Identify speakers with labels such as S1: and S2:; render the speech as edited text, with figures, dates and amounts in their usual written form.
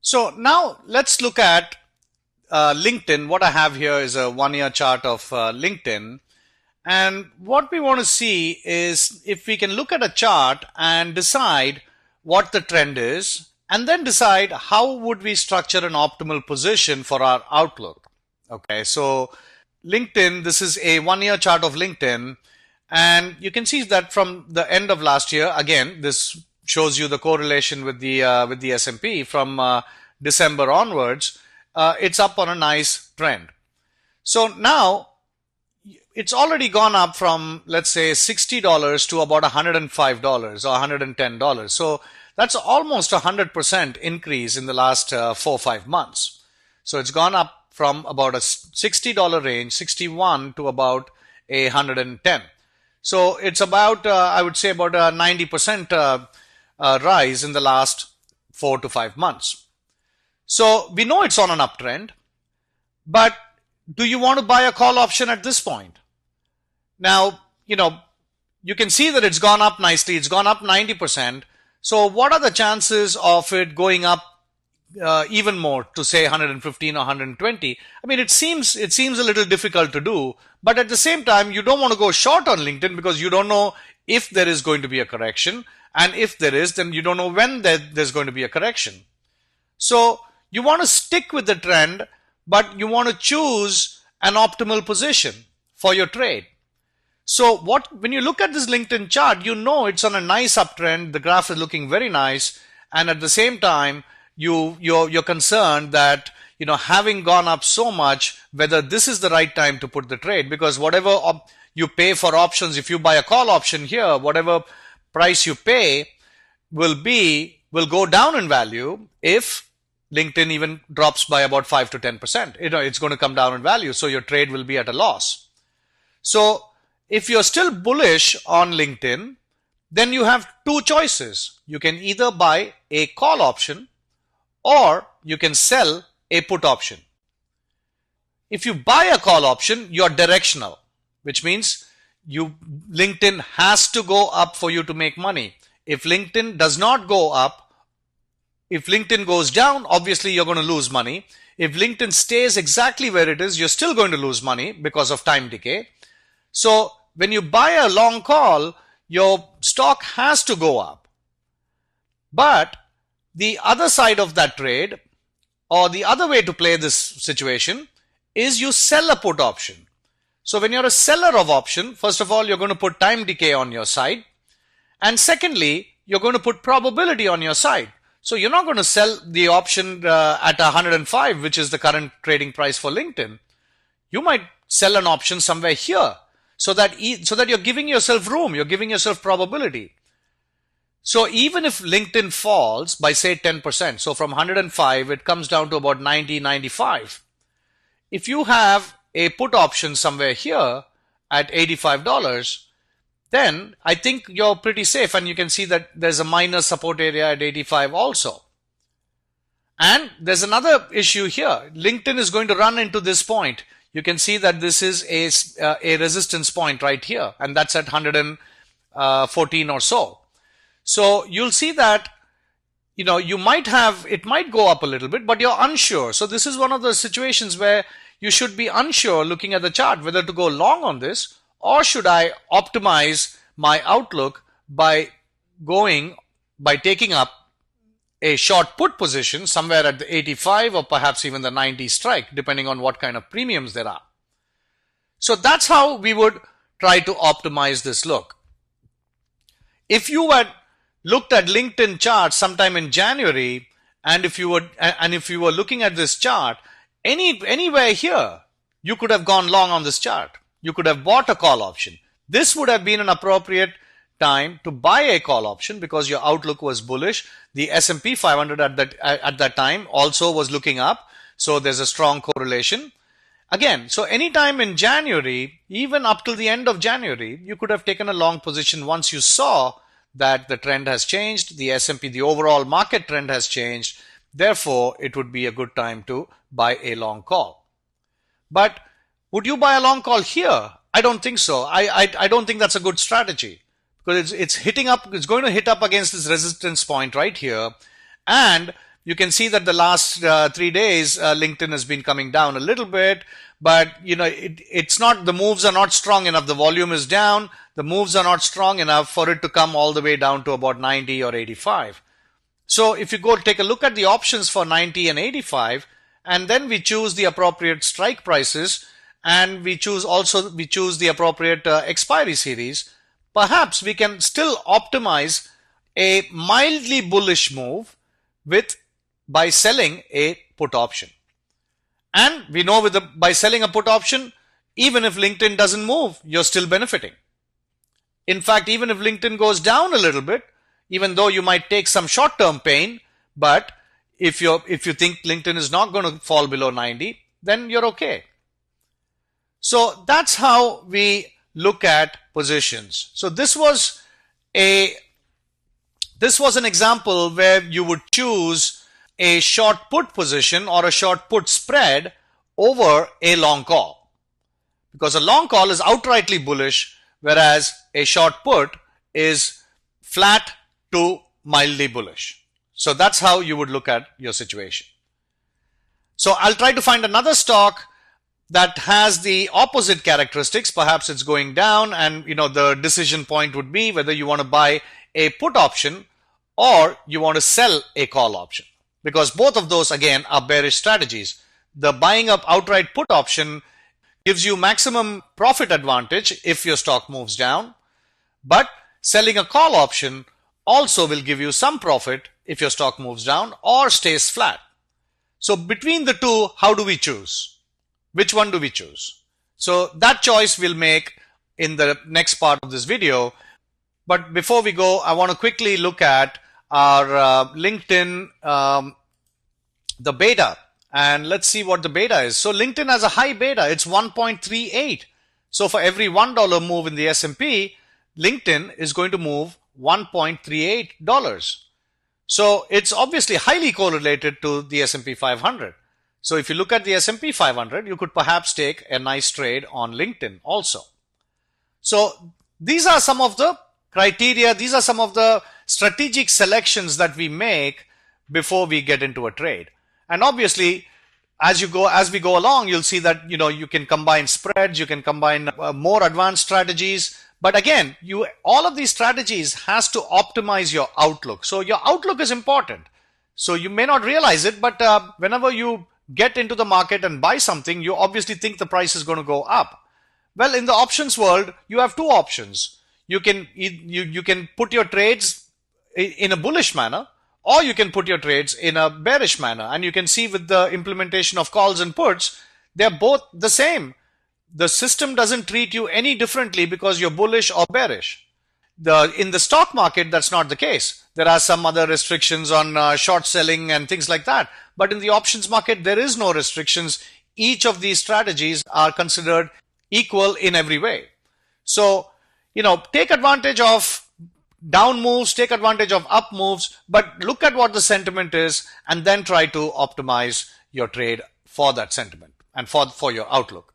S1: So now let's look at LinkedIn. What I have here is a 1 year chart of LinkedIn. And what we want to see is if we can look at a chart and decide what the trend is, and then decide how would we structure an optimal position for our outlook. Okay, so LinkedIn, this is a 1 year chart of LinkedIn. And you can see that from the end of last year, again, this shows you the correlation with the S&P from December onwards. It's up on a nice trend. So now it's already gone up from, let's say, $60 to about $105 or $110. So that's almost 100% increase in the last 4 or 5 months. So it's gone up from about a $60 range, 61 to about 110. So it's about, I would say, about a 90% rise in the last 4 to 5 months. So we know it's on an uptrend, but do you want to buy a call option at this point? Now, you can see that it's gone up nicely. It's gone up 90%. So what are the chances of it going up even more to say 115 or 120? I mean, it seems a little difficult to do, but at the same time, you don't want to go short on LinkedIn because you don't know if there is going to be a correction. And if there is, then you don't know when there's going to be a correction. So you want to stick with the trend, but you want to choose an optimal position for your trade. So when you look at this LinkedIn chart, you know it's on a nice uptrend. The graph is looking very nice. And at the same time, you're concerned that, having gone up so much, whether this is the right time to put the trade, because whatever you pay for options, if you buy a call option here, whatever price you pay will go down in value if LinkedIn even drops by about 5 to 10%. It's going to come down in value. So your trade will be at a loss. So if you're still bullish on LinkedIn, then you have two choices. You can either buy a call option or you can sell a put option. If you buy a call option, you're directional, which means LinkedIn has to go up for you to make money. If LinkedIn does not go up, if LinkedIn goes down, obviously you're going to lose money. If LinkedIn stays exactly where it is, you're still going to lose money because of time decay. So when you buy a long call, your stock has to go up. But the other side of that trade, or the other way to play this situation, is you sell a put option. So when you're a seller of option, first of all, you're going to put time decay on your side. And secondly, you're going to put probability on your side. So you're not going to sell the option at 105, which is the current trading price for LinkedIn. You might sell an option somewhere here so that you're giving yourself room, you're giving yourself probability. So even if LinkedIn falls by, say, 10%, so from 105, it comes down to about 90, 95. If you have a put option somewhere here at $85, then I think you're pretty safe. And you can see that there's a minor support area at 85 also. And there's another issue here. LinkedIn is going to run into this point. You can see that this is a resistance point right here, and that's at 114 or so. So you'll see that, it might go up a little bit, but you're unsure. So this is one of the situations where you should be unsure looking at the chart, whether to go long on this, or should I optimize my outlook by taking up a short put position somewhere at the 85 or perhaps even the 90 strike, depending on what kind of premiums there are. So that's how we would try to optimize this look. If you had looked at LinkedIn charts sometime in January, and if you were looking at this chart, anywhere here, you could have gone long on this chart. You could have bought a call option. This would have been an appropriate time to buy a call option because your outlook was bullish. The S&P 500 at that time also was looking up. So there's a strong correlation. Again, so anytime in January, even up till the end of January, you could have taken a long position once you saw that the trend has changed, the S&P, the overall market trend has changed. Therefore, it would be a good time to buy a long call. But would you buy a long call here? I don't think so. I don't think that's a good strategy because it's going to hit up against this resistance point right here. And You can see that the last 3 days, LinkedIn has been coming down a little bit, but it's not, the moves are not strong enough. The volume is down. The moves are not strong enough for it to come all the way down to about 90 or 85. So if you go take a look at the options for 90 and 85, and then we choose the appropriate strike prices, and we choose the appropriate expiry series, perhaps we can still optimize a mildly bullish move by selling a put option. And we know by selling a put option, even if LinkedIn doesn't move, you're still benefiting. In fact, even if LinkedIn goes down a little bit, even though you might take some short-term pain, but if you think LinkedIn is not going to fall below 90, then you're okay. So that's how we look at positions. So this was an example where you would choose a short put position or a short put spread over a long call, because a long call is outrightly bullish, whereas a short put is flat to mildly bullish. So that's how you would look at your situation. So I'll try to find another stock that has the opposite characteristics. Perhaps it's going down, and the decision point would be whether you want to buy a put option or you want to sell a call option, because both of those again are bearish strategies. The buying up outright put option gives you maximum profit advantage if your stock moves down, but selling a call option also will give you some profit if your stock moves down or stays flat. So between the two, how do we choose? Which one do we choose? So that choice we'll make in the next part of this video. But before we go, I want to quickly look at our LinkedIn, the beta, and let's see what the beta is. So LinkedIn has a high beta. It's 1.38. So for every $1 move in the S&P, LinkedIn is going to move $1.38. So it's obviously highly correlated to the S&P 500. So if you look at the S&P 500, you could perhaps take a nice trade on LinkedIn also. So these are some of the criteria. These are some of the strategic selections that we make before we get into a trade. And obviously, as we go along, you'll see that you can combine spreads, you can combine more advanced strategies. But again, all of these strategies has to optimize your outlook. So your outlook is important. So you may not realize it, but whenever you get into the market and buy something, you obviously think the price is going to go up. Well, in the options world, you have two options. You can put your trades in a bullish manner, or you can put your trades in a bearish manner. And you can see with the implementation of calls and puts, they're both the same. The system doesn't treat you any differently because you're bullish or bearish. In the stock market, that's not the case. There are some other restrictions on short selling and things like that. But in the options market, there is no restrictions. Each of these strategies are considered equal in every way. So, take advantage of down moves, take advantage of up moves, but look at what the sentiment is and then try to optimize your trade for that sentiment and for your outlook.